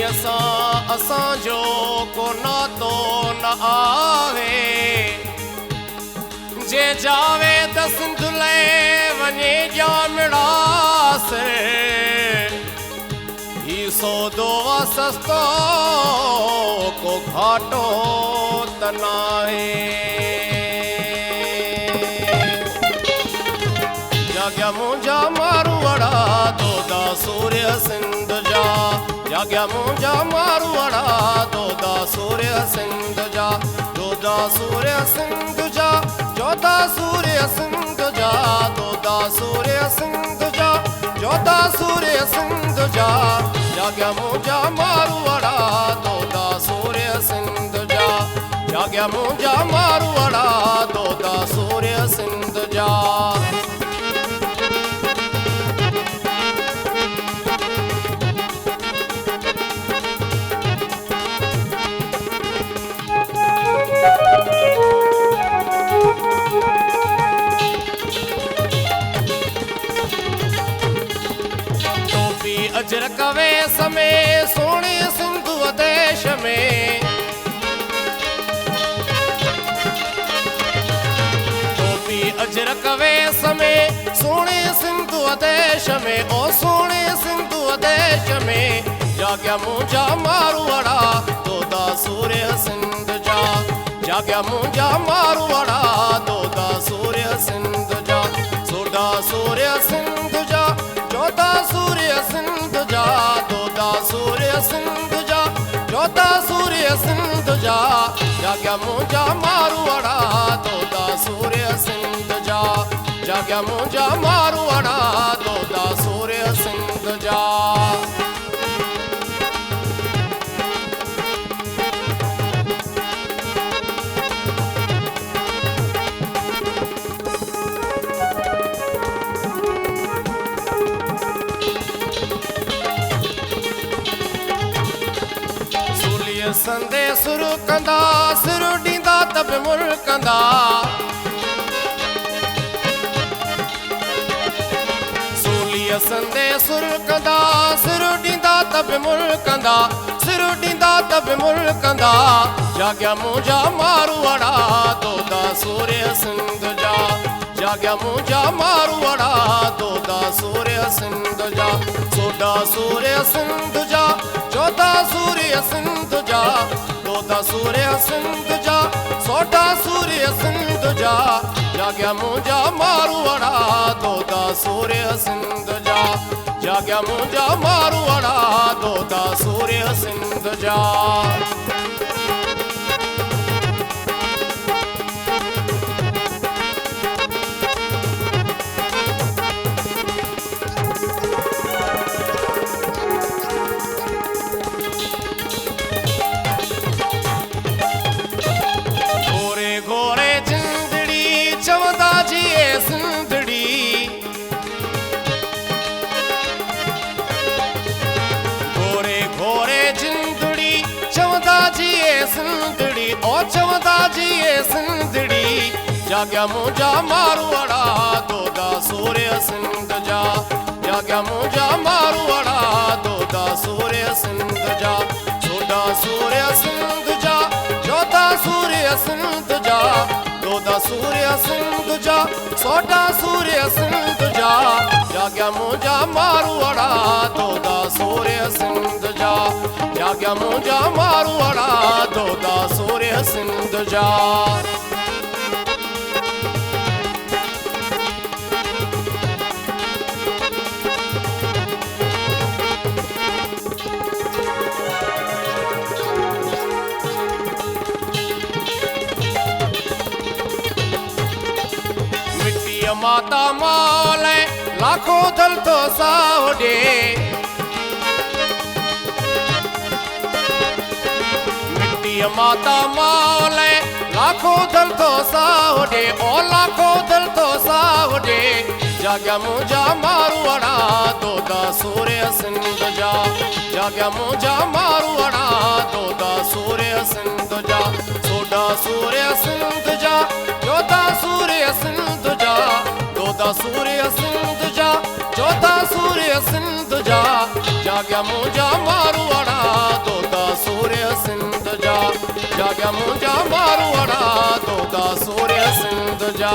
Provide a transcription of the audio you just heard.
असांजो को नातो न आवे जे जावे त सिंध ले वञे ॼामड़ास ही सौदो सस्तो को घाटो त नाहे जाग्या मुंहिंजा मारवाड़ा दोदा सूर्य सिंध जा जाग्या मुंहिंजा मारवाड़ा दोदा सूर्य सिंध जा दोदा सूर्य सिंध जा जोधा सूर्य सिंध जा दोदा सूर्य सिंध जा जोधा सूर्य सिंध जा जाग्या मुंहिंजा मारवाड़ा दोदा सूर्य सिंध जा जाग्या मुंहिंजा मारवाड़ा दोदा सूर्य सिंध जा अजर कवे समय सोने सिंधु देश में टोपी अजर कवे समय सोने सिंधु देश में ओ सोने सिंधु देश में जाग्या मुंहिंजा मारवाड़ा दोदा सूर्य सिंध जा जाग्या मुंहिंजा मारवाड़ा दोदा सूर्य सिंध जा सोडा सूर्य सिंध जा जोधा सूर्य सिंध जा दोदा सूर्य सिंध जा जोधा सूर्य सिंध जा जाग्या मुंहिंजा मारवाड़ा दोदा सूर्य सिंध जा जाग्या मुंहिंजा मारवाड़ा दोदा सूर्य सिंध जा संदे सुरु कंदा सुरु डींदा तब मुल्कंदा सूलिय संदे सुरु कंदा सुरु डींदा तब मुल्कंदा सुरु डींदा तब मुल्कंदा जाग्या मुंहिंजा मारवाड़ा दोदा सूर्य सिंध जा जाग्या मुंहिंजा मारवाड़ा दोदा सूर्य सिंध जा सोडा सूर्य सिंध जा जोधा सूर्य सिंध जा दोदा सूर्य सिंध जा सोडा सूर्य सिंध जा जाग्या मुंहिंजा मारवाड़ा दोदा सूर्य सिंध जा जाग्या मुंहिंजा मारवाड़ा दोदा सूर्य सिंध जा सिंधड़ी ओ चवदा जी सिंधड़ी जाग्या मुंहिंजा मारवाड़ा दोदा सूर्य सिंध जा जाग्या मुंहिंजा मारवाड़ा दोदा सूर्य सिंध जा सोडा सूर्य सिंध जा जोधा सूर्य सिंध जा दोदा सूर्य सिंध जा सोडा सूर्य सिंध जा जाग्या मुंहिंजा मारवाड़ा दोदा सूर्य सिंध जा जाग्या मुंहिंजा मारवाड़ा दोदा सूर्य सिंध जा माता माल लाखों दल तो सावडे मिट्टी माता माल लाखों दल तो सावडे ओ लाखों दल तो सावडे जाग्या मुंहिंजा मारवाड़ा दोदा सूर्य सिंध जा जाग्या मुंहिंजा मारवाड़ा दोदा सूर्य सिंध जा सोडा सूर्य सिंध जा जोधा सूर्य सिंध जा दोदा सूर्य सिंध जा जोधा सूर्य सिंध जा जाग्या मुंहिंजा मारवाड़ा सूर्य सिंध जा जाग्या मुंहिंजा मारवाड़ा तोदा सूर्य सिंध जा।